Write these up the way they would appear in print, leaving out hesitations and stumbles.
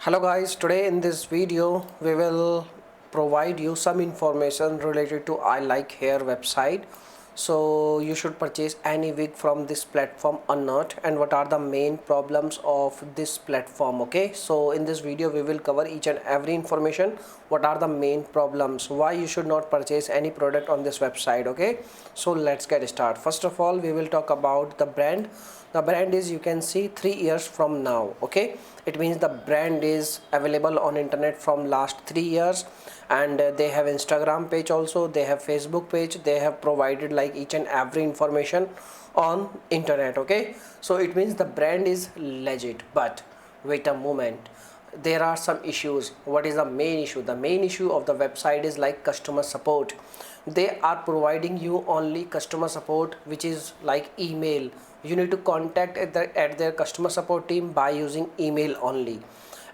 Hello guys, today in this video we will provide you some information related to ilikehair website. So you should purchase any wig from this platform or not, and what are the main problems of this platform. Okay, so in this video we will cover each and every information. What are the main problems, why you should not purchase any product on this website. Okay, so let's get started. First of all, we will talk about the brand. The brand is, you can see, 3 years from now. Okay, it means the brand is available on internet from last 3 years, and they have Instagram page also, they have Facebook page, they have provided like each and every information on internet. Okay, so it means the brand is legit. But wait a moment, there are some issues. What is the main issue? The main issue of the website is like customer support. They are providing you only customer support, which is like email. You need to contact at their customer support team by using email only,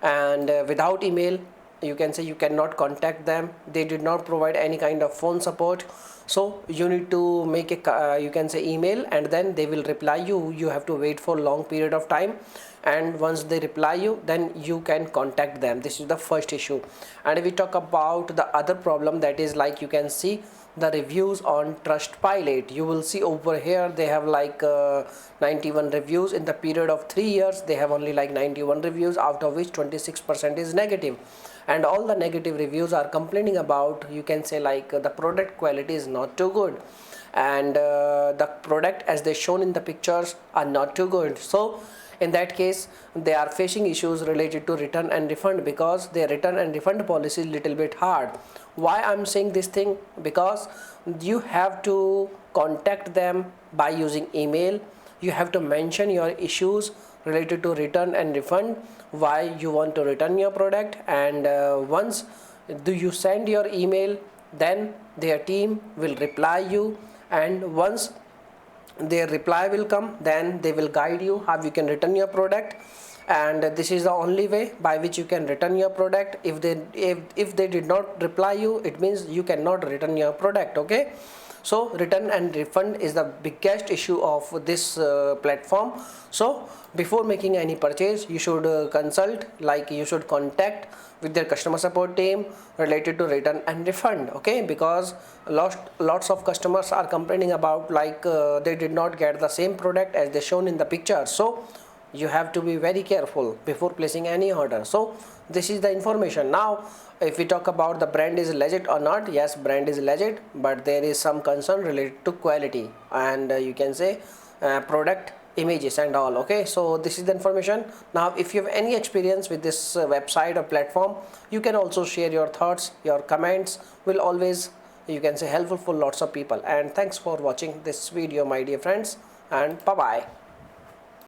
and without email, you can say, you cannot contact them. They did not provide any kind of phone support. So you need to make a you can say email, and then they will reply you. You have to wait for long period of time, and once they reply you, then you can contact them. This is the first issue. And if we talk about the other problem, that is like, you can see the reviews on Trustpilot. You will see over here they have like 91 reviews. In the period of 3 years, they have only like 91 reviews, out of which 26% is negative, and all the negative reviews are complaining about, you can say, like the product quality is not too good, and the product as they shown in the pictures are not too good. So in that case, they are facing issues related to return and refund, because their return and refund policy is little bit hard. Why I'm saying this thing? Because you have to contact them by using email. You have to mention your issues related to return and refund, why you want to return your product, and once do you send your email, then their team will reply you, and once their reply will come, then they will guide you how you can return your product. And this is the only way by which you can return your product. If they did not reply you, it means you cannot return your product. Okay, so return and refund is the biggest issue of this platform. So before making any purchase, you should consult, like you should contact with their customer support team related to return and refund. Okay, because lots of customers are complaining about like they did not get the same product as they shown in the picture. So you have to be very careful before placing any order. So this is the information. Now if we talk about the brand is legit or not, yes, brand is legit, but there is some concern related to quality, and you can say product images and all. Okay, so this is the information. Now if you have any experience with this website or platform, you can also share your thoughts. Your comments will always, you can say, helpful for lots of people. And thanks for watching this video, my dear friends, and bye bye.